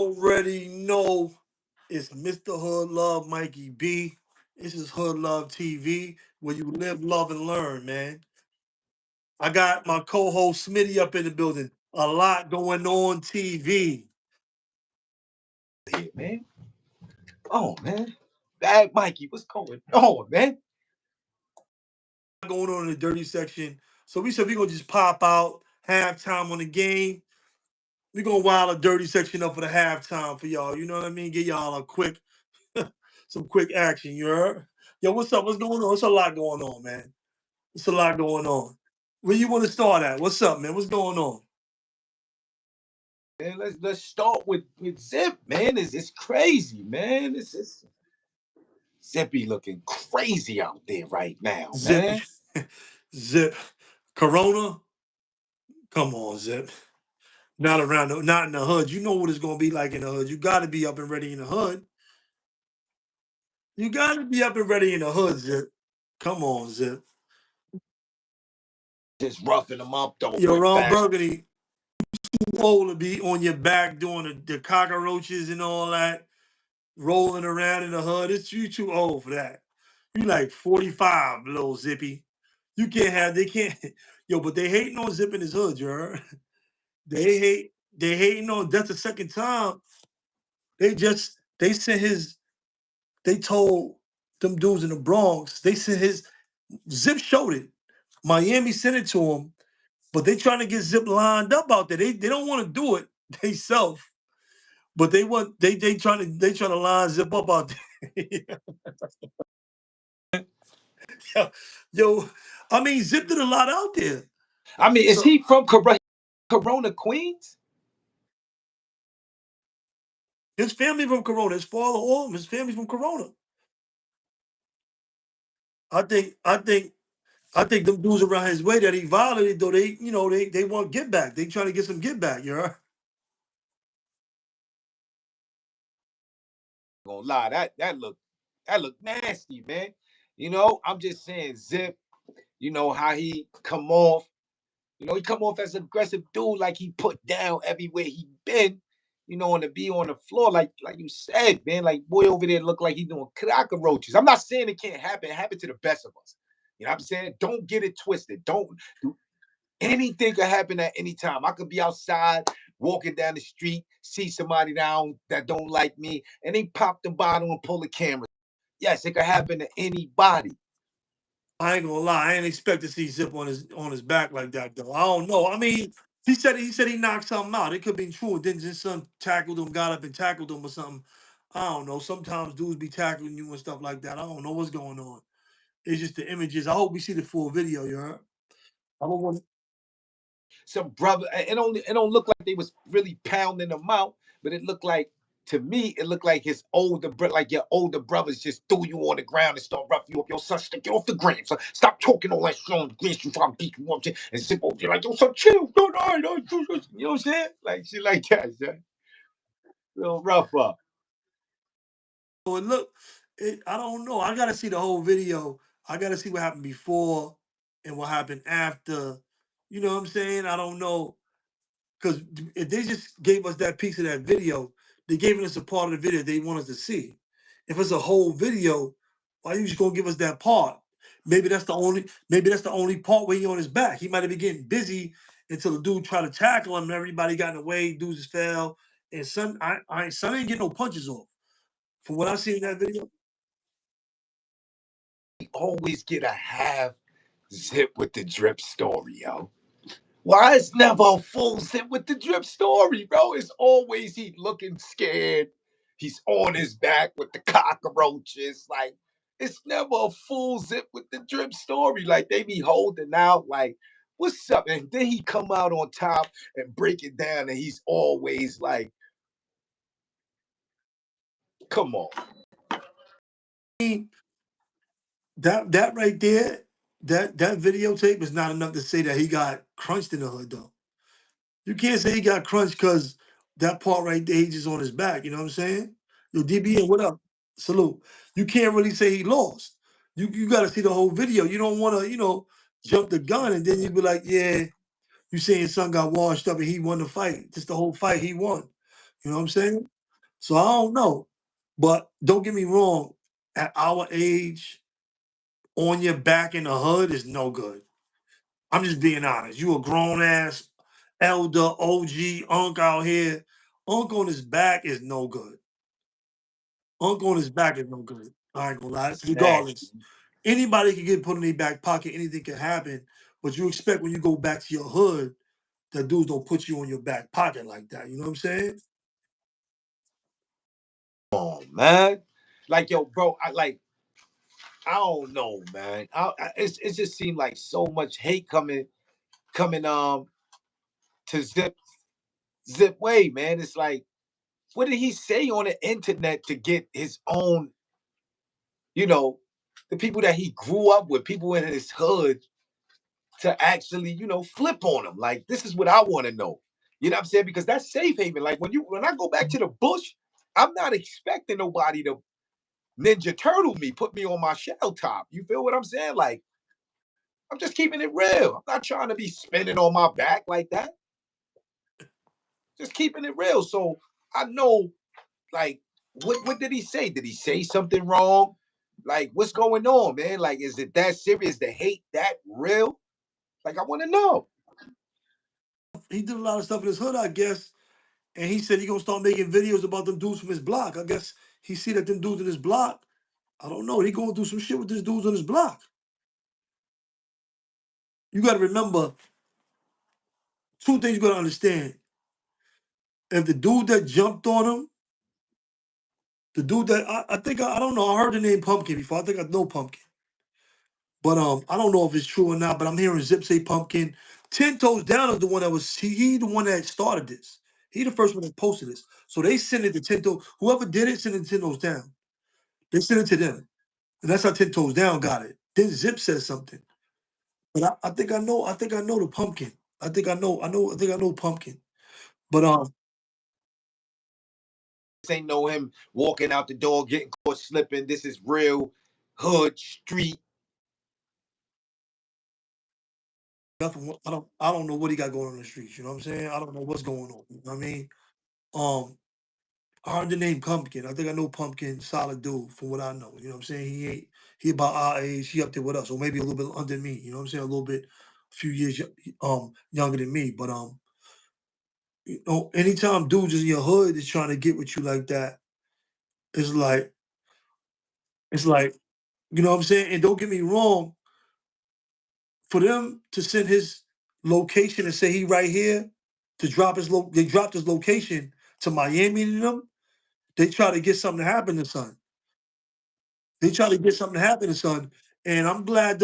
Already know it's Mr. Hood Love Mikey B. This is Hood Love TV, where you live, love, and learn, man. I got my co-host Smitty up in the building. A lot going on TV. Here, man. Oh, man. Bad Mikey, what's going on, man? Going on in the dirty section. So we said we're gonna just pop out halftime on the game. We're gonna wild a dirty section up for the halftime for y'all. You know what I mean? Get y'all a quick some quick action, you heard? Yo, what's up? What's going on? It's a lot going on, man. It's a lot going on. Where you want to start at? What's up, man? What's going on? Man, let's start with Zip, man. It's crazy, man. It's Zippy looking crazy out there right now, Zip, man. zip, Corona. Come on, Zip. Not around, not in the hood. You know what it's gonna be like in the hood. You got to be up and ready in the hood. You got to be up and ready in the hood, Zip. Come on, Zip. Just roughing them up though Yo, with Ron back. Burgundy, too old to be on your back doing the cockroaches and all that, rolling around in the hood. It's you too old for that. You like 45, little Zippy. You can't have, they can't, yo, but they hating on Zip in his hood, you heard? They hating on, that's the second time. They sent his, they told them dudes in the Bronx, they sent his, Zip showed it. Miami sent it to him, but they trying to get Zip lined up out there. They don't want to do it they self, but they trying to line Zip up out there. Yo, I mean, Zip did a lot out there. I mean, is So he from Corona, Queens? his family from Corona, his father, all of them, his family from Corona. I think, I think, I think them dudes around his way that he violated, though they want get back. They trying to get some get back, you know. Gonna lie, that look nasty, man. I'm just saying, Zip. How he come off. He come off as an aggressive dude, like he put down everywhere he been. And to be on the floor, like you said, man, like boy over there look like he doing cockroaches. I'm not saying it can't happen. It happened to the best of us. You know what I'm saying? Don't get it twisted. Don't do anything could happen at any time. I could be outside walking down the street, see somebody down that don't like me, and they pop the bottle and pull the camera. Yes, it could happen to anybody. I ain't gonna lie, I ain't expect to see Zip on his back like that though. I don't know. I mean, he said he knocked something out. It could be true. Then his son tackled him, got up and tackled him or something. I don't know. Sometimes dudes be tackling you and stuff like that. I don't know what's going on. It's just the images. I hope we see the full video, you heard? I don't want Some brother, it don't look like they was really pounding him out, but it looked like, to me, it looked like like your older brothers just threw you on the ground and start roughing you up. Yo, son, get off the ground, son. Stop talking all that shit on the ground. You trying to beat you up, and Zip over there like, yo, son, chill. No, no, no, you know what I'm saying? Like shit like that, son. Little rough up. to look. I don't know. I gotta see the whole video. I gotta see what happened before and what happened after. You know what I'm saying? I don't know. Because if they just gave us that piece of that video, they're giving us a part of the video they want us to see. If it's a whole video, why you just gonna give us that part? Maybe that's the only part where he on his back. He might have been getting busy until the dude tried to tackle him and everybody got in the way, dudes just fell. And son ain't getting no punches off. From what I see in that video, We always get a half Zip with the drip story, yo. Why it's never a full Zip with the drip story, bro? It's always he looking scared. He's on his back with the cockroaches. Like, it's never a full Zip with the drip story. Like, they be holding out, like, what's up? And then he come out on top and break it down, and he's always like, come on. that right there, that videotape is not enough to say that he got crunched in the hood though. You can't say he got crunched because that part right there, he's just on his back. You know what I'm saying? Yo, DBN, what up? Salute. You can't really say he lost. You got to see the whole video. You don't want to, jump the gun and then you be like, yeah, you saying son got washed up and he won the fight. Just the whole fight he won. You know what I'm saying? So I don't know. But don't get me wrong, at our age, on your back in the hood is no good. I'm just being honest. You a grown ass elder, OG, unk out here. Unk on his back is no good. Unk on his back is no good. I ain't gonna lie. It's Regardless, nasty. anybody can get put in their back pocket. Anything can happen. But you expect when you go back to your hood, that dudes don't put you on your back pocket like that. You know what I'm saying? Oh man, like yo, bro, I don't know, man. It just seemed like so much hate coming to Zip way, man. It's like, what did he say on the internet to get his own, you know, the people that he grew up with, people in his hood, to actually, flip on him? Like, this is what I want to know. You know what I'm saying? Because that's safe haven. Like when I go back to the bush, I'm not expecting nobody to Ninja Turtle me, put me on my shell top. You feel what I'm saying? Like, I'm just keeping it real. I'm not trying to be spinning on my back like that. Just keeping it real. So I know, like, what did he say? Did he say something wrong? Like, what's going on, man? Like, is it that serious? The hate that real? Like, I want to know. He did a lot of stuff in his hood, I guess. And he said he gonna start making videos about them dudes from his block. I guess he see that them dudes in his block. I don't know. He going through some shit with these dudes on his block. You got to remember two things. You got to understand. If the dude that jumped on him, the dude that I think I don't know. I heard the name Pumpkin before. I think I know Pumpkin, but I don't know if it's true or not. But I'm hearing Zip say Pumpkin. 10 Toes Down is the one that was he the one that started this. He the first one that posted this. So they sent it to 10 Toes. Whoever did it sent it to 10 Toes Down. They sent it to them. And that's how 10 Toes Down got it. Then Zip said something. But I think I know. I think I know the Pumpkin. I think I know. I think I know Pumpkin. But This ain't know him walking out the door, getting caught slipping. This is real hood street. nothing. I don't know what he got going on in the streets. You know what I'm saying? I don't know what's going on. You know what I mean? Um, I heard the name Pumpkin. I think I know Pumpkin, solid dude from what I know. You know what I'm saying? He about our age. He up there with us, or maybe a little bit under me. You know what I'm saying? A little bit, a few years younger than me. But anytime dudes in your hood is trying to get with you like that, it's like it's like you know what I'm saying. And don't get me wrong, for them to send his location and say he right here to drop they dropped his location to Miami to them. They try to get something to happen to son. They try to get something to happen to son. And I'm glad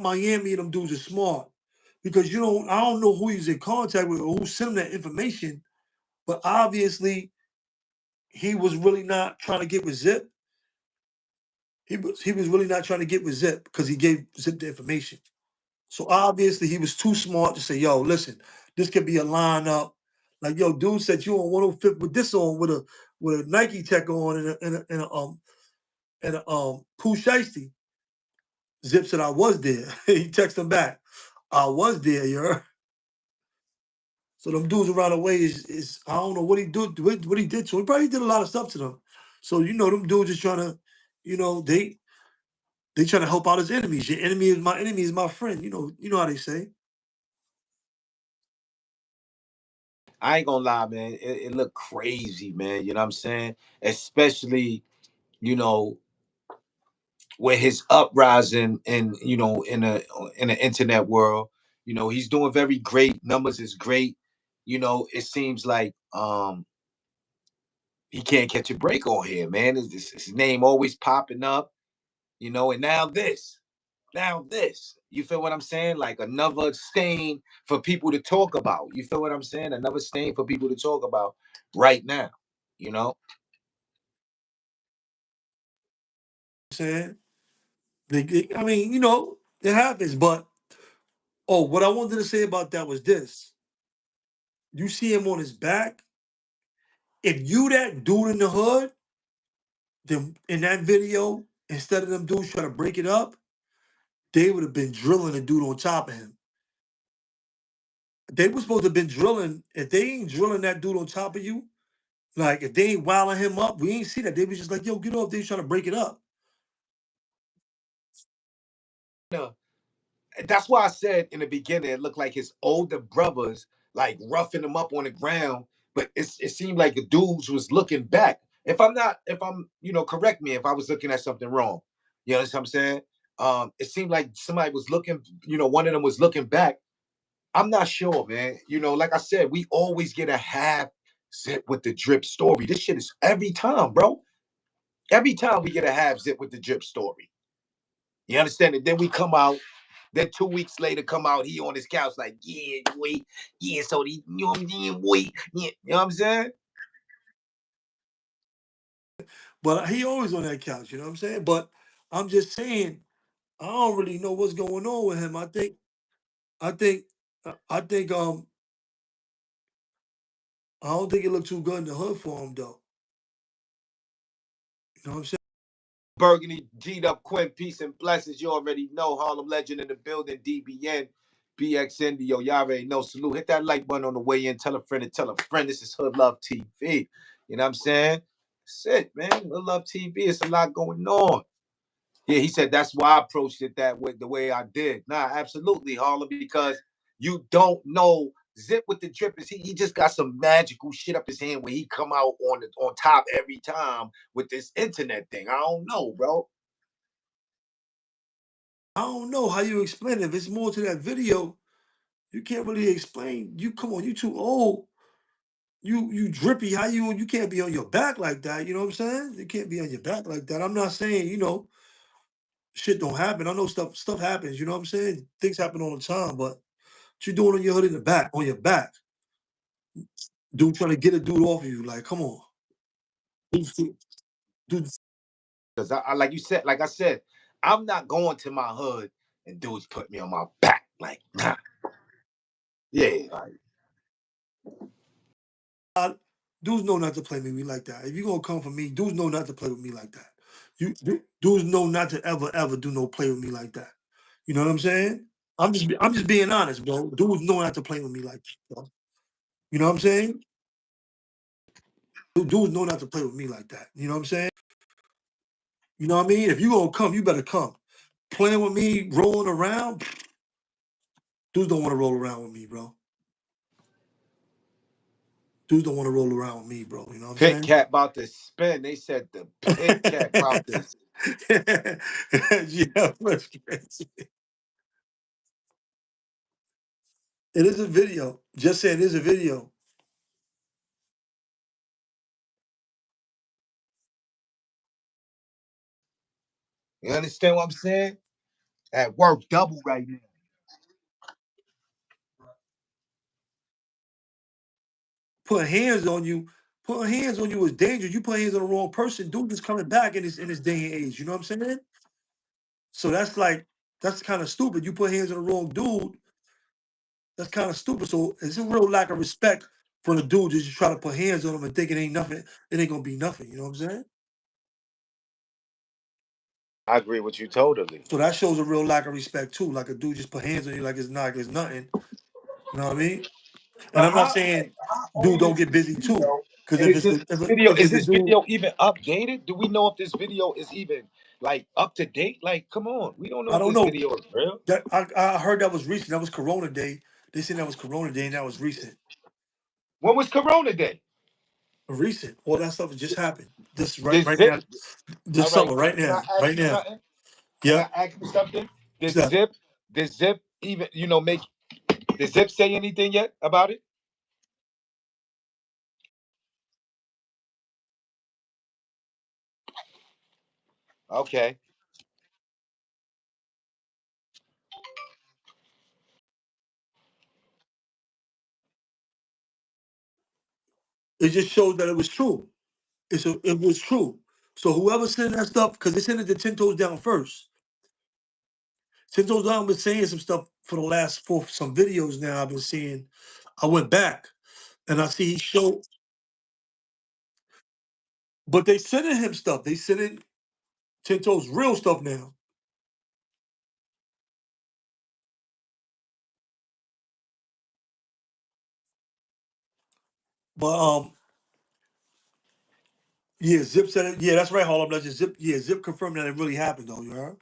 Miami and them dudes are smart. Because I don't know who he's in contact with or who sent him that information, but obviously he was really not trying to get with Zip. He was really not trying to get with Zip because he gave Zip the information. So obviously he was too smart to say, "Yo, listen, this could be a lineup." Like, yo, dude said you on 105 with this on with a Nike tech on and a Pooh Shiesty. Zip said I was there. He texted him back. I was there, you heard? So them dudes around the way is I don't know what he do what he did to him. He probably did a lot of stuff to them. So them dudes is trying to, you know, they trying to help out his enemies. Your enemy is my enemy is my friend. You know how they say. I ain't gonna lie, man. It looked crazy, man. You know what I'm saying? Especially, you know, with his uprising and in the internet world. He's doing very great. Numbers is great. It seems like he can't catch a break on here, man. His name always popping up, and now this. You feel what I'm saying? Like another stain for people to talk about. You feel what I'm saying? Another stain for people to talk about right now. You know? Saying I mean, it happens. But what I wanted to say about that was this: you see him on his back. If you that dude in the hood, then in that video, instead of them dudes trying to break it up, they would have been drilling the dude on top of him. They were supposed to have been drilling. If they ain't drilling that dude on top of you, Like if they ain't wilding him up, we ain't see that. They was just like, yo, get off. They was trying to break it up. No, that's why I said in the beginning it looked like his older brothers like roughing him up on the ground, but it seemed like the dudes was looking back. If I'm, correct me if I was looking at something wrong. You know what I'm saying? It seemed like somebody was looking, one of them was looking back. I'm not sure, man. Like I said, we always get a half zip with the drip story. This shit is every time, bro. Every time we get a half zip with the drip story. You understand it? Then we come out. Then 2 weeks later, come out. He on his couch like, yeah, wait, yeah. So the, you know what I'm saying? Wait, yeah. You know what I'm saying? But he always on that couch, you know what I'm saying? But I'm just saying, I don't really know what's going on with him. I think, I think, I don't think it looked too good in the hood for him though. You know what I'm saying? Burgundy, G'd up, Quinn, peace and blessings. You already know Harlem Legend in the building. DBN, BX Indio. Y'all already know. Salute. Hit that like button on the way in. Tell a friend and tell a friend. This is Hood Love TV. You know what I'm saying? That's it, man. Hood Love TV. It's a lot going on. Yeah, he said that's why I approached it that way, the way I did. Nah, absolutely, Harlem, because you don't know. Zip with the drip is he just got some magical shit up his hand where he come out on top every time with this internet thing. I don't know, bro. I don't know how you explain it. If it's more to that video, you can't really explain. You come on, you too old. You drippy. How you can't be on your back like that? You know what I'm saying? You can't be on your back like that. I'm not saying shit don't happen. I know stuff happens. You know what I'm saying? Things happen all the time. But what you doing on your hood in the back on your back? Dude trying to get a dude off of you. Like, come on, dude, dude. Because I like I said, I'm not going to my hood and dudes put me on my back. Like, nah. Yeah, like, Dudes know not to play with me like that. If you gonna come for me, dudes know not to play with me like that. Dudes know not to ever do no play with me like that. You know what I'm saying? I'm just being honest, bro. Dudes know not to play with me like that, bro. You know what I'm saying? Dudes know not to play with me like that. You know what I'm saying? You know what I mean? If you gonna come, you better come. Playing with me, rolling around, dudes don't want to roll around with me, bro. Dudes don't want to roll around with me, bro. You know what I'm pit saying? cat about to spin. They said the pit cat about to. Yeah, that's crazy. It is a video. Just say it is a video. You understand what I'm saying? At work double right now. Put hands on you. Putting hands on you is dangerous. You put hands on the wrong person, dude is coming back in this day and age. You know what I'm saying? So that's kind of stupid. You put hands on the wrong dude, that's kind of stupid. So it's a real lack of respect for the dude just try to put hands on him and think it ain't nothing. It ain't gonna be nothing. You know what I'm saying? I agree with you totally. So that shows a real lack of respect too. Like a dude just put hands on you like it's nothing. You know what I mean? And But I'm not like, saying how dude old don't is get this busy too. video? Because And if is it's this the if, it- video if is it's the this dude, video even updated? Do we know if this video is even like up to date? Like, come on, we don't know I if don't this know. video is real. That I heard that was recent. That was Corona Day. They said that was Corona Day and that was recent. When was Corona Day? Recent. All that stuff just happened. This This right zip. now. All This right. summer, right Can I now. ask Right you now. something? Can I Yep. ask you something? What's Did that? Zip, did Zip even, make, did Zip say anything yet about it? Okay. It just shows that it was true. It was true. So whoever sent that stuff, because they sent it to Ten Toes Down first. Ten Toes Down been saying some stuff for some videos now. I've been seeing. I went back and I see he showed, but they sending him stuff. They sending Ten Toes real stuff now. But Yeah, Zip said it. Yeah, that's right, Harlem Legend. Zip, yeah, Zip confirmed that it really happened though, you heard?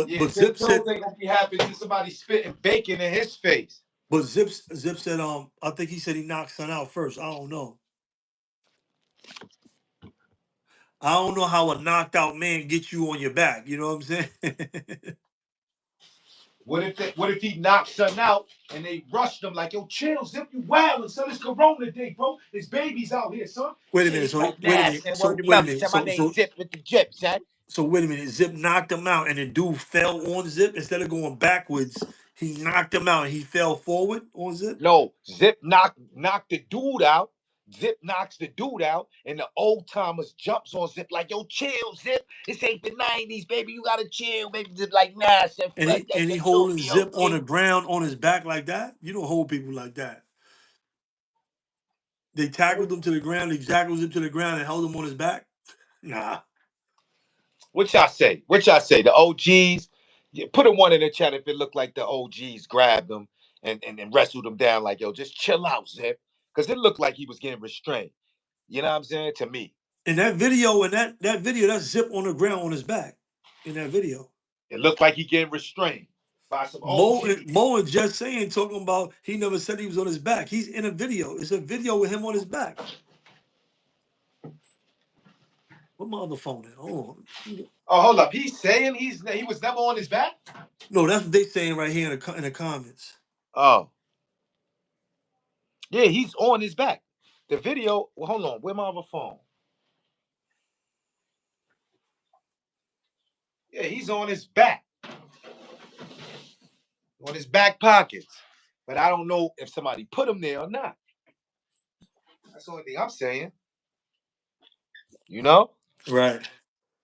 Yeah, But Zip Zip said knows ain't gonna be happy to somebody spitting bacon in his face. but Zip said I think he said he knocked son out first. I don't know. I don't know how a knocked out man gets you on your back. You know what I'm saying? What if he knocked son out and they rushed him like, yo, chill, Zip, you wildin', son. It's Corona Day, bro. There's babies out here, son. Wait a Shit, minute. he's So like, wait a nah, minute. son, So word to wait a mother, minute. son. My So name's so Zip with the drip, son. so wait a minute. Zip knocked him out, and the dude fell on Zip instead of going backwards. He knocked him out, and he fell forward on Zip. No, Zip knocked the dude out. Zip knocks the dude out, and the old timers jumps on Zip like, yo, chill, Zip. This ain't the 90s, baby. You gotta chill, baby. Zip like, nah, son, And fuck he that, and he son. You know holding me, Zip on OG. the ground on his back like that. You don't hold people like that. They tackled him to the ground. They tackled him to the ground and held him on his back. Nah. What y'all say? What y'all say? The OGs? Yeah, put a one in the chat if it looked like the OGs grabbed him and wrestled him down like, yo, just chill out, Zip. Because it looked like he was getting restrained. You know what I'm saying? To me. In that video, that video, that's Zip on the ground on his back. In that video. It looked like he getting restrained by some OGs. Mo and Just saying talking about he never said he was on his back. He's in a video. It's a video with him on his back. What my other phone at? Hold on. Oh, hold up. He's saying he was never on his back? No, that's what they saying right here in the comments. Oh. Yeah, he's on his back. The video, well, hold on. Where my other phone? Yeah, he's on his back. On his back pockets. But I don't know if somebody put him there or not. That's the only thing I'm saying. You know? Right.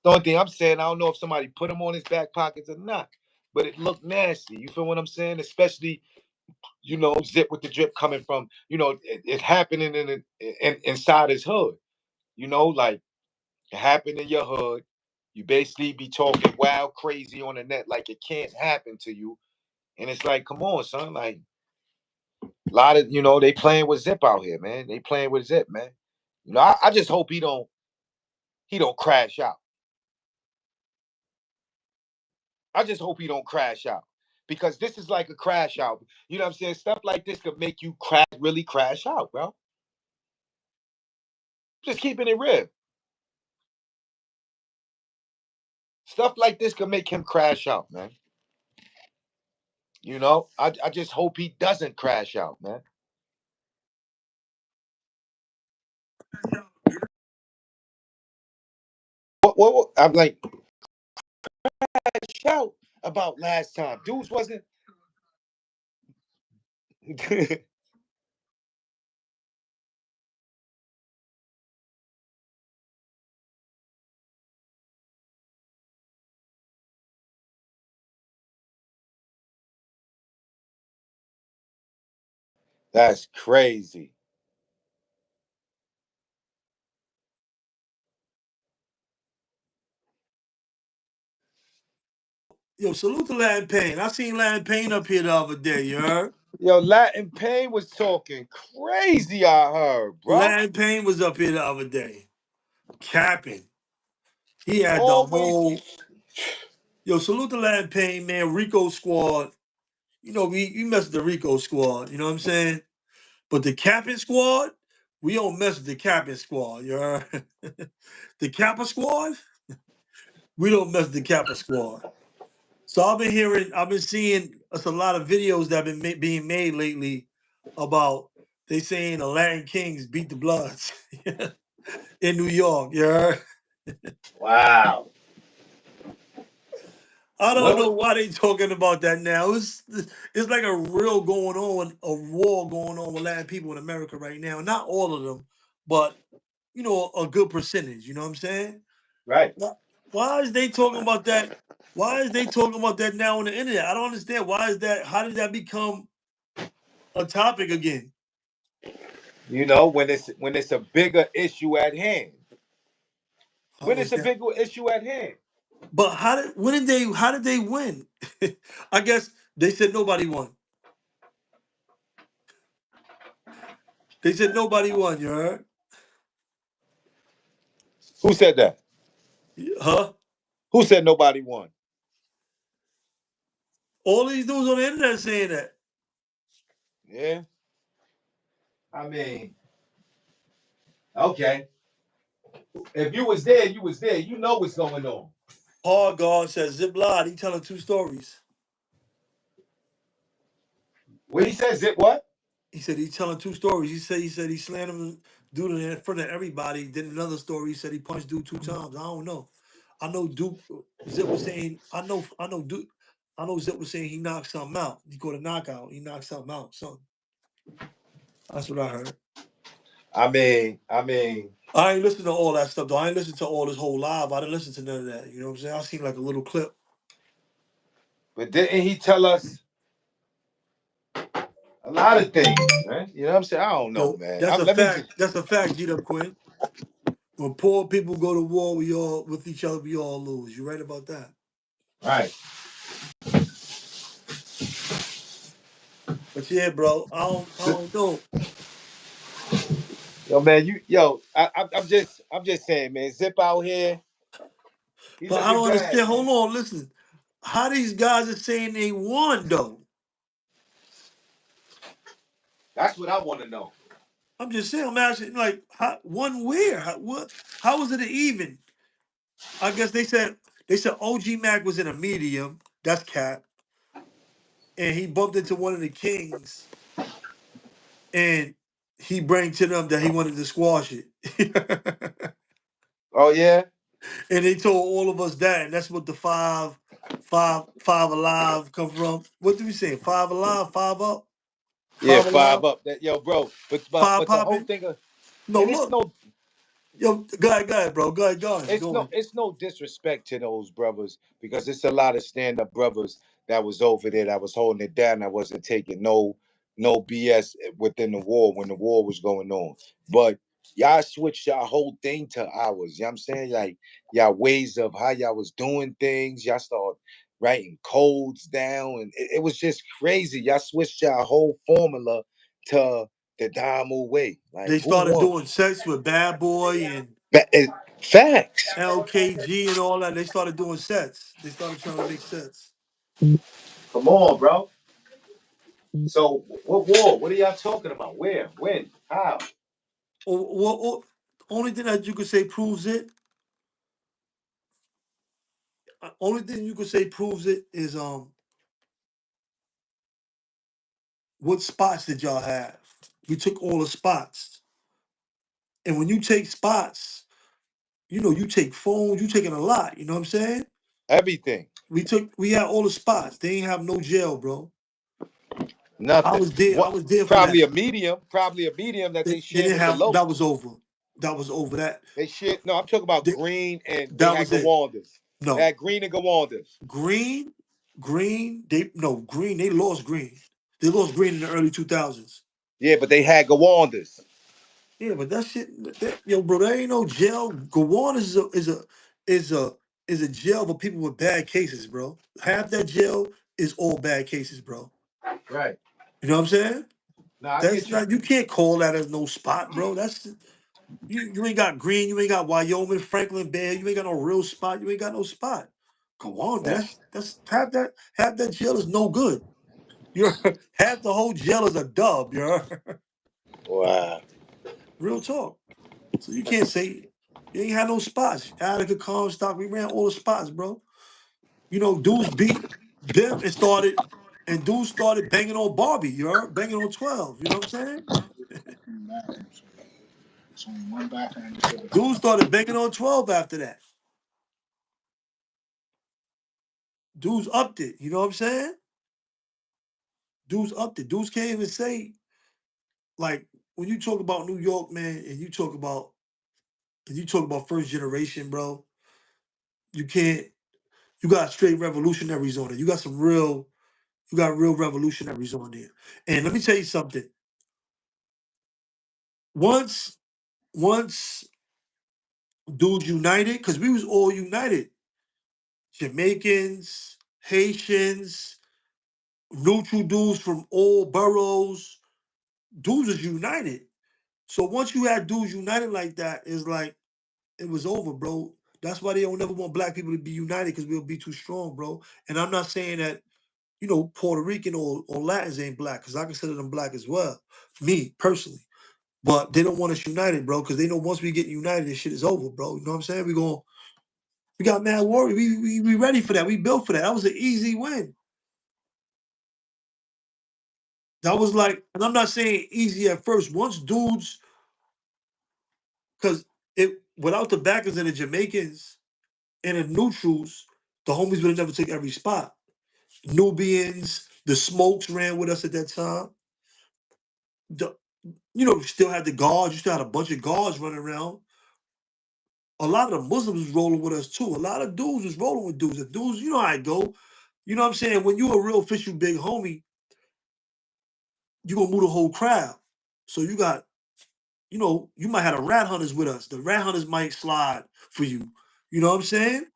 The only thing I'm saying, I don't know if somebody put him on his back pockets or not. But it looked nasty. You feel what I'm saying? Especially, Zip with the drip coming from, it happening inside his hood. Like it happened in your hood. You basically be talking wild crazy on the net like it can't happen to you. And it's like, come on, son. Like a lot of, they playing with Zip out here, man. They playing with Zip, man. I just hope he don't crash out. I just hope he don't crash out. Because this is like a crash out. You know what I'm saying? Stuff like this could make you really crash out, bro. Just keeping it real. Stuff like this could make him crash out, man. I just hope he doesn't crash out, man. What I'm like, shout about last time. Dudes wasn't. That's crazy. Yo, salute to Latin Pain. I seen Latin Pain up here the other day, you heard? Yo, Latin Pain was talking crazy, I heard, bro. Latin Pain was up here the other day. Capping. He had the Always. whole yo, salute to Latin Pain, man. Rico squad. We mess with the Rico squad, you know what I'm saying? But the Capping squad, we don't mess with the Capping squad, you heard? The Kappa squad, we don't mess with the Kappa squad. So I've been seeing us a lot of videos that have been being made lately about they saying the Latin Kings beat the Bloods in New York. You heard? Wow. I don't What know was why they talking about that now. It's like a real going on, a war going on with Latin people in America right now. Not all of them, but a good percentage. You know what I'm saying? right? Why, why is they talking about that? Why is they talking about that now on the internet? I don't understand. Why is that? How did that become a topic again? When it's a bigger issue at hand. When How it's is a that? bigger issue at hand. But how did they win? I guess they said nobody won. They said nobody won, you heard? Who said that? Huh? Who said nobody won? All these dudes on the internet saying that. Yeah. I mean, okay. If you was there, you was there. You know what's going on. Hard guard says Zip lied. He telling two stories. What he said, Zip what? He said he's telling two stories. He said he slammed him dude in front of everybody. Then another story, he said he punched dude 2 times. I don't know. I know Duke Zip was saying I know Duke I know Zip was saying he knocked something out. He got a knockout. He knocked something out. Something. That's what I heard. I mean, I ain't listen to all that stuff though. I ain't listen to all this whole live. I didn't listen to none of that. You know what I'm saying? I seen like a little clip. but didn't he tell us a lot of things, man? You know what I'm saying? I don't know, Yo, man. that's a Let me fact. just That's a fact, G Dub Quinn. When poor people go to war, we all with each other, we all lose. You right about that. right. But yeah, bro, I don't know. Yo, man, I'm just saying, man. Zip out here, he But I looking don't bad, understand. Hold man. on, listen. How these guys are saying they won though? That's what I want to know. I'm just saying. I'm asking, like, how, one where? How, what? How was it an even? I guess they said OG Mac was in a medium. That's cap, and he bumped into one of the kings, and he bring to them that he wanted to squash it. Oh yeah, And they told all of us that, and that's what the five alive come from. What did we say? Five alive, five up, yeah, five alive, five up. That yo, bro. But but five but the whole popping. thing of, No, and it's look, no yo, go ahead, bro, go ahead, it's go no ahead. it's no disrespect to those brothers because it's a lot of stand up brothers that was over there that was holding it down. That wasn't taking no BS within the war when the war was going on. But y'all switched y'all whole thing to ours. You know what I'm saying? Like y'all ways of how y'all was doing things. Y'all start writing codes down, and it was just crazy. Y'all switched y'all whole formula to the Damo way. Like They who started won? doing sex with Bad Boy and Facts. LKG and all that. They started doing sets. They started trying to make sets. Come on, bro. So what war? What are y'all talking about? Where? When? How? Only thing that you could say proves it. Only thing you could say proves it is what spots did y'all have? We took all the spots. And when you take spots, you take phones, you taking a lot, you know what I'm saying? Everything. We had all the spots. They ain't have no jail, bro. I Nothing. was there. I What? was there for Probably that. a medium. Probably a medium that they They shared didn't with the have that was locs. over. That was over. That They shared. No, I'm talking about they, green, and they that had was it. Gawandas. They No. had green and Gawandas. Green, green, they no green, they lost green. They lost green in the early 2000s. Yeah, but they had Gawandas. Yeah, but that shit, yo, bro, there ain't no jail. Gowon is a jail for people with bad cases, bro. Half that jail is all bad cases, bro. Right. You know what I'm saying? No, I That's get you. not you can't call that as no spot, bro. That's you ain't got Green, you ain't got Wyoming, Franklin Bear, you ain't got no real spot, you ain't got no spot. Gowon, Yeah. that's half that jail is no good. You're half the whole jail is a dub, you're Wow. real talk. So you can't say you ain't had no spots. Attica, Comstock, we ran all the spots, bro. Dudes beat them and dudes started banging on Barbie, you heard? Banging on 12, you know what I'm saying? Bathrooms. It's only one bathroom in the building. Dudes started banging on 12 after that. Dudes upped it, you know what I'm saying? Dudes upped it. Dudes can't even say, like, when you talk about New York, man, and you talk about first generation, bro, you can't, you got straight revolutionaries on it. You got real revolutionaries on there. And let me tell you something. Once once dudes united, because we was all united. Jamaicans, Haitians, neutral dudes from all boroughs, dudes was united. So once you had dudes united like that, it's like it was over, bro. That's why they don't never want black people to be united because we'll be too strong, bro. And I'm not saying that, Puerto Rican or Latins ain't black because I consider them black as well, me personally. But they don't want us united, bro, because they know once we get united, this shit is over, bro. You know what I'm saying? We got mad warrior. We ready for that. We built for that. That was an easy win. That was like, and I'm not saying easy at first. Once dudes, because it without the backers and the Jamaicans and the neutrals, the homies would have never took every spot. Nubians, the Smokes ran with us at that time. You still had the guards. You still had a bunch of guards running around. A lot of the Muslims was rolling with us too. A lot of dudes was rolling with dudes. The dudes, you know how I go. You know what I'm saying? When you a real official big homie, you gonna move the whole crowd. So you might have the rat hunters with us. The rat hunters might slide for you. You know what I'm saying?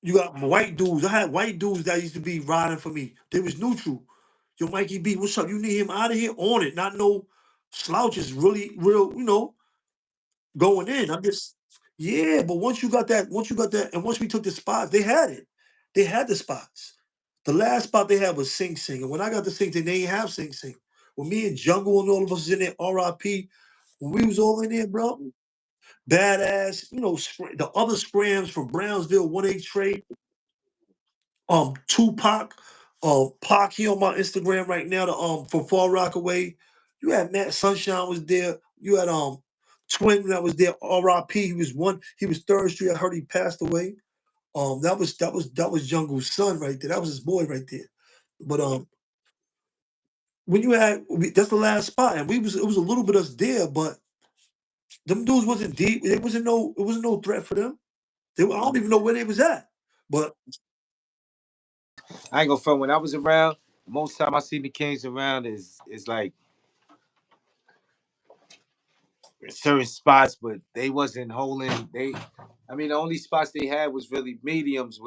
You got white dudes. I had white dudes that used to be riding for me. They was neutral. Yo, Mikey B, what's up? You need him out of here on it. Not no slouches, really, real, going in. I'm just, yeah, but once you got that, and once we took the spots, they had it. They had the spots. The last spot they had was Sing Sing. And when I got to Sing Sing, they ain't have Sing Sing. When me and Jungle and all of us was in there, RIP, when we was all in there, bro, badass, the other scrams from Brownsville, 1-8 trade, Tupac, Pac, he on my Instagram right now, from Far Rockaway. You had Matt Sunshine was there. You had Twin that was there, RIP. He was Third Street. I heard he passed away. That was Jungle's son right there. That was his boy right there. But when you that's the last spot, and it was a little bit of us there, but them dudes wasn't deep. It wasn't no threat for them. I don't even know where they was at. But I ain't gonna front. When I was around, most time I see the Kings around is like certain spots, but they wasn't holding. I mean, the only spots they had was really mediums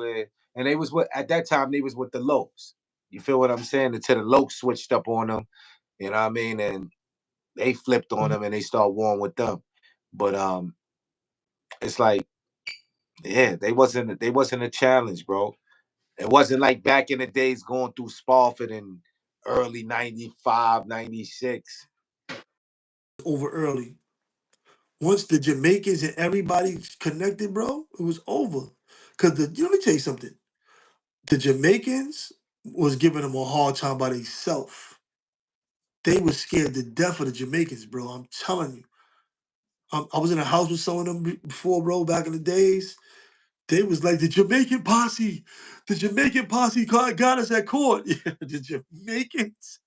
and they was at that time they was with the lows. You feel what I'm saying? Until the lows switched up on them, you know what I mean, and they flipped on them and they start warring with them. But it's like, yeah, they wasn't a challenge, bro. It wasn't like back in the days going through Spofford in early 95, 96. over early. Once the Jamaicans and everybody connected, bro, it was over. Cause let me tell you something. The Jamaicans was giving them a hard time by themselves. They was scared to death of the Jamaicans, bro. I'm telling you. I was in a house with some of them before, bro, back in the days. They was like the Jamaican posse. The Jamaican posse got us at court. Yeah, the Jamaicans.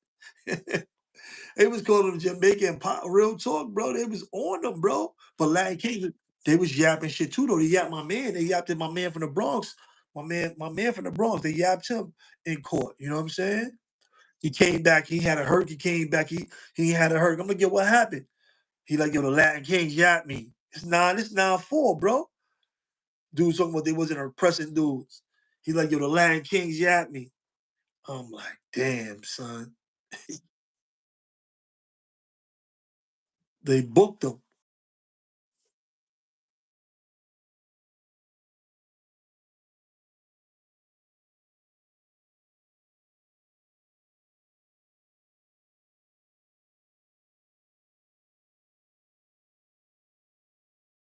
They was calling them Jamaican real talk, bro. They was on them, bro. But Latin Kings, they was yapping shit too, though. They yapped my man. They yapped at my man from the Bronx. My man from the Bronx. They yapped him in court. You know what I'm saying? He came back. He had a hurt. He came back. He had a hurt. I'm gonna get what happened. He like, yo, the Latin Kings yapped me. It's 9-4, bro. Dudes talking about they wasn't oppressing dudes. He like, yo, the Latin Kings yapped me. I'm like, damn, son. They booked him.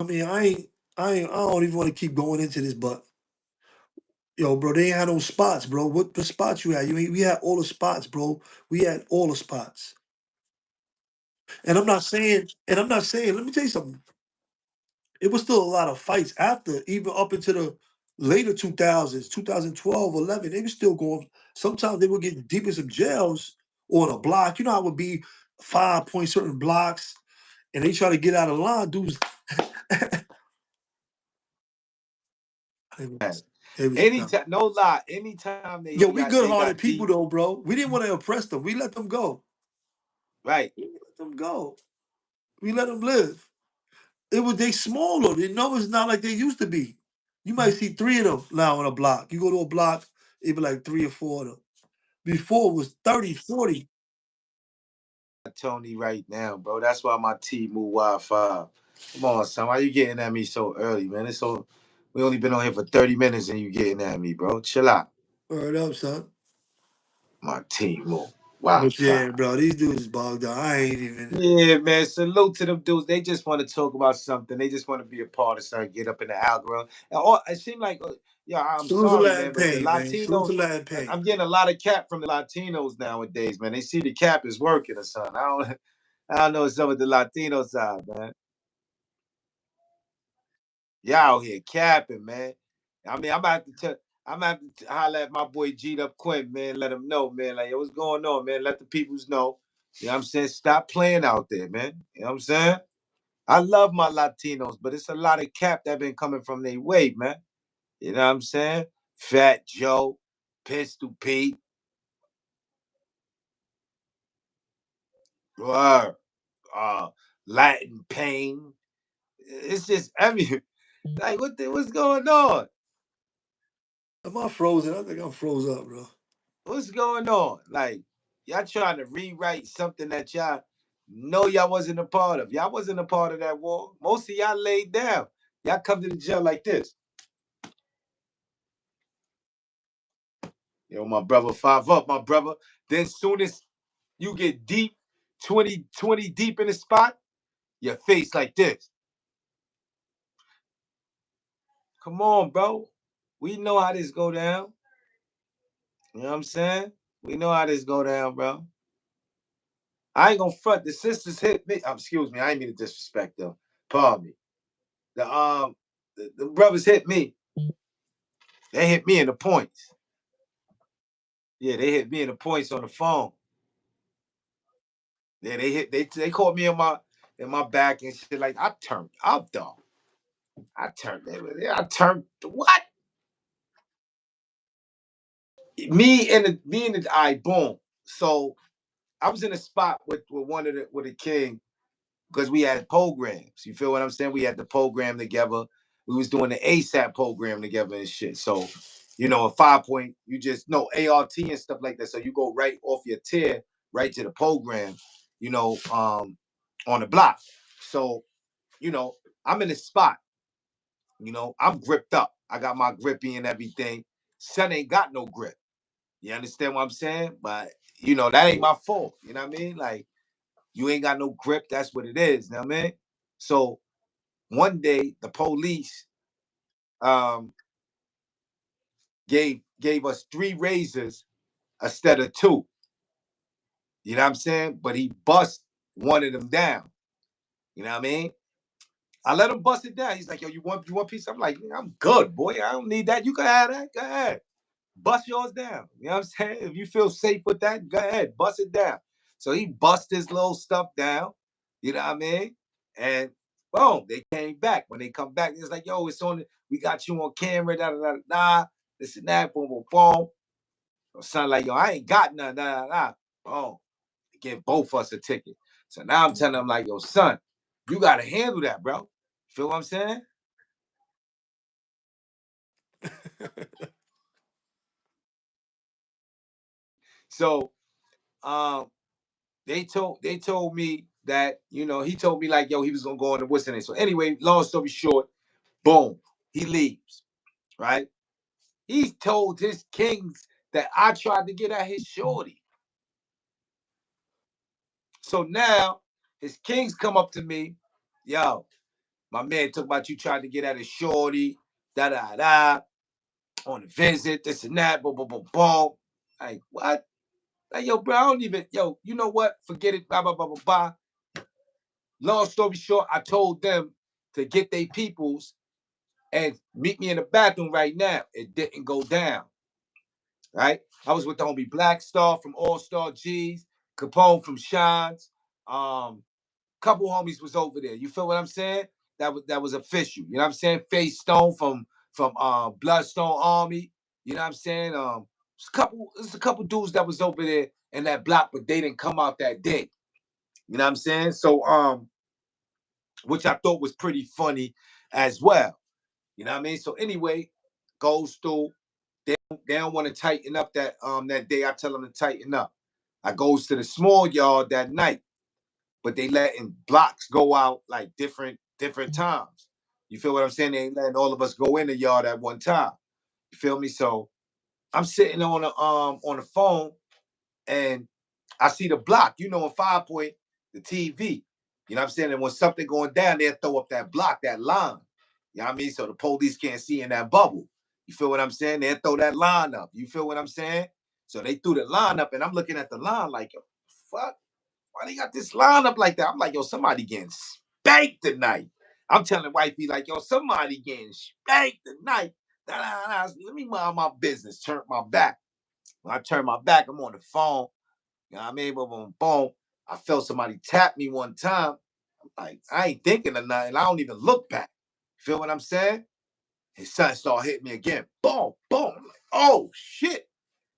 I mean, I don't even want to keep going into this, but yo, bro, they ain't had no spots, bro. What the spots you had? We had all the spots, bro. We had all the spots. And I'm not saying, let me tell you something. It was still a lot of fights after, even up into the later 2000s, 2012, 11. They were still going. Sometimes they would get deep in some jails or on a block. You know how it would be 5 point certain blocks, and they try to get out of line. Dudes, they was, they was dumb. Anytime, no lie, anytime Yo, they we got they good-hearted got people deep, though, bro. We didn't want to oppress them. We let them go. right? We let them go. We let them live. They smaller. They know it's not like they used to be. You might see three of them now on a block. You go to a block, it be like three or four of them. Before it was 30, 40. Tony right now, bro. That's why my T-Move Wi-Fi. Come on, son. Why you getting at me so early, man? It's so we only been on here for 30 minutes and you getting at me, bro. Chill out. Word up, son. My T-Move But Wi-Fi. yeah, bro, these dudes bogged down. I ain't even. Yeah, man. Salute to them dudes. They just want to talk about something. They just want to be a part of something, get up in the algorithm. And it seemed like, yeah, I'm Salute to sorry, Latin man, but the Pain, man. Salute to Latinos, Latin Pain. I'm getting a lot of cap from the Latinos nowadays, man. They see the cap is working or something. I don't know what's up with the Latino side, man. Y'all out here capping, man. I mean, I'm gonna have to holler at my boy G'd up Quint, man. Let him know, man. Like, yo, what's going on, man? Let the peoples know. You know what I'm saying? Stop playing out there, man. You know what I'm saying? I love my Latinos, but it's a lot of cap that been coming from their way, man. You know what I'm saying? Fat Joe, Pistol Pete, uh, Latin Pain. It's just like what's going on? Am I frozen? I think I'm froze up, bro. What's going on? Like, y'all trying to rewrite something that y'all know y'all wasn't a part of. Y'all wasn't a part of that war. Most of y'all laid down. Y'all come to the jail like this. Yo, my brother, 5 up, my brother. Then soon as you get deep, 20 deep in the spot, your face like this. Come on, bro. We know how this go down. You know what I'm saying? We know how this go down, bro. I ain't gonna front. The sisters hit me. Excuse me. I ain't mean to disrespect them. Pardon me. The brothers hit me. They hit me in the points. Yeah, they hit me in the points on the phone. Yeah, they caught me in my back and shit. Like I turned up though. I turned what? Me and the eye boom. So I was in a spot with one of the with a king because we had programs. You feel what I'm saying? We had the program together. We was doing the ASAP program together and shit. So, a 5 point, you just know ART and stuff like that. So you go right off your tier, right to the program, on the block. So, I'm in the spot. I'm gripped up. I got my grippy and everything. Son ain't got no grip. You understand what I'm saying? But that ain't my fault. You know what I mean? Like you ain't got no grip. That's what it is. You know what I mean? So one day the police um gave us 3 razors instead of 2. You know what I'm saying? But he bust one of them down. You know what I mean? I let him bust it down. He's like, yo, you want piece? I'm like, I'm good, boy. I don't need that. You can have that. Go ahead. Bust yours down. You know what I'm saying? If you feel safe with that, go ahead, bust it down. So he bust his little stuff down. You know what I mean? And boom, they came back. When they come back, it's like, yo, it's on. We got you on camera. Da da da da. This and that. Boom boom boom. So son like, yo, I ain't got none. Da da da. Boom. They give both of us a ticket. So now I'm telling them like, yo, son, you gotta handle that, bro. Feel what I'm saying? So they told me that he told me like yo he was gonna go on the what's name. So anyway, long story short, boom, he leaves. Right? He told his kings that I tried to get at his shorty. So now his kings come up to me, yo, my man talk about you tried to get at his shorty, da da da, on a visit, this and that, boom boom boom boom. Like what? Like yo, bro, I don't even you know what? Forget it, blah blah blah blah blah. Long story short, I told them to get their peoples and meet me in the bathroom right now. It didn't go down. Right? I was with the homie Black Star from All Star G's, Capone from Shines. Couple homies was over there. You feel what I'm saying? That was official. You know what I'm saying? Face Stone from Bloodstone Army. You know what I'm saying? There's a couple dudes that was over there in that block, but they didn't come out that day. You know what I'm saying? So which I thought was pretty funny as well. You know what I mean? So anyway, goes through. They don't want to tighten up that day. I tell them to tighten up. I goes to the small yard that night. but they letting blocks go out like different times. You feel what I'm saying? They ain't letting all of us go in the yard at one time. You feel me? So I'm sitting on the phone and I see the block, on 5 Point, the TV. You know what I'm saying? And when something going down, they'll throw up that block, that line. You know what I mean? So the police can't see in that bubble. You feel what I'm saying? They'll throw that line up. You feel what I'm saying? So they threw the line up, and I'm looking at the line like, yo, fuck, why they got this line up like that? I'm like, yo, somebody getting spanked tonight. I'm telling wifey, like, yo, somebody getting spanked tonight. Let me mind my business, turn my back. When I turn my back, I'm on the phone. You know what I mean? Boom, boom. I felt somebody tap me one time. I'm like, I ain't thinking of nothing. I don't even look back. Feel what I'm saying? His son started hitting me again. Boom, boom. I'm like, oh, shit.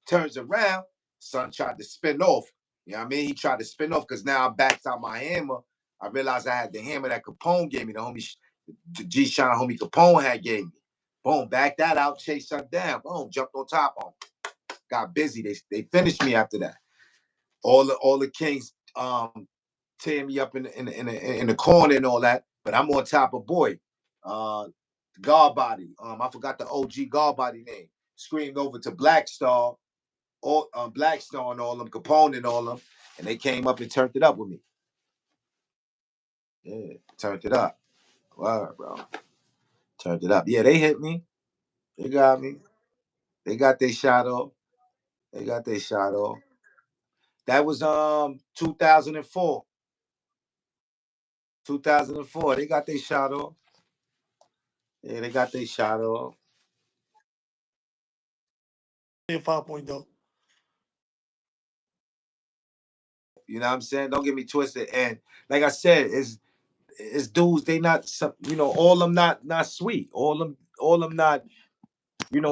Turns around. Son tried to spin off. You know what I mean? He tried to spin off because now I backed out my hammer. I realized I had the hammer that Capone gave me. The homie, the G-Shine homie Capone had gave me. Boom, backed that out, chased son down. Boom, jumped on top of him. Got busy. They finished me after that. All the Kings tearing me up in the corner and all that, but I'm on top of boy. Guard body. I forgot the OG guard body name. Screamed over to Black Star, Black Star and all them, Capone and all them, and they came up and turned it up with me. Yeah, turned it up. Wow, bro. Turned it up. Yeah, they hit me. They got me. They got their shot off. They got their shot off. That was 2004. 2004. They got their shot off. Yeah, they got their shot off. 5 Point though. You know what I'm saying? Don't get me twisted. And like I said, it's dudes. They not all of them not sweet. All of them not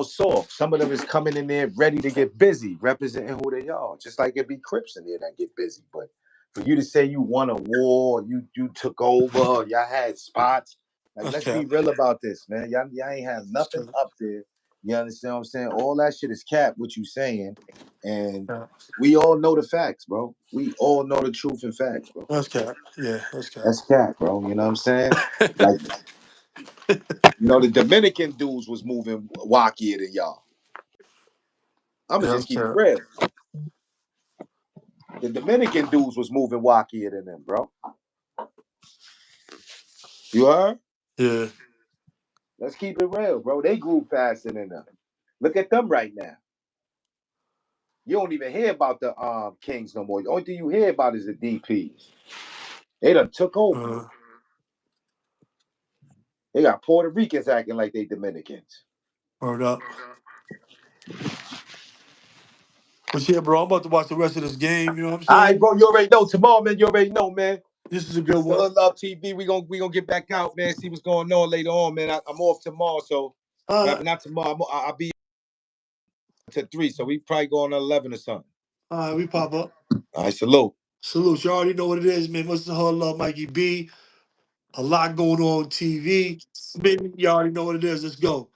soft. Some of them is coming in there ready to get busy, representing who they are. Just like it be Crips in there that get busy. But for you to say you won a war, you took over, y'all had spots. Like, let's be real about this, man. Y'all ain't have nothing up there. You understand what I'm saying? All that shit is cap, what you saying. And we all know the facts, bro. We all know the truth and facts, bro. That's cap. Yeah, that's cap. That's cap, bro. You know what I'm saying? Like, the Dominican dudes was moving wackier than y'all. I'm gonna just keep it real. The Dominican dudes was moving wackier than them, bro. You heard? Yeah. Let's keep it real, bro. They grew faster than them. Look at them right now. You don't even hear about the Kings no more. The only thing you hear about is the DPs. They done took over. They got Puerto Ricans acting like they Dominicans. Word up. But yeah, bro, I'm about to watch the rest of this game. You know what I'm saying? All right, bro. You already know tomorrow, man. You already know, man. This is a good one. Hood Love TV. We gonna get back out, man. See what's going on later on, man. I'm off tomorrow, so not tomorrow. I'll be to 3, so we probably go on 11 or something. All right, we pop up. All right, salute. Salute. You already know what it is, man. What's the Hood Love, Mikey B? A lot going on TV. Smitty, you already know what it is. Let's go.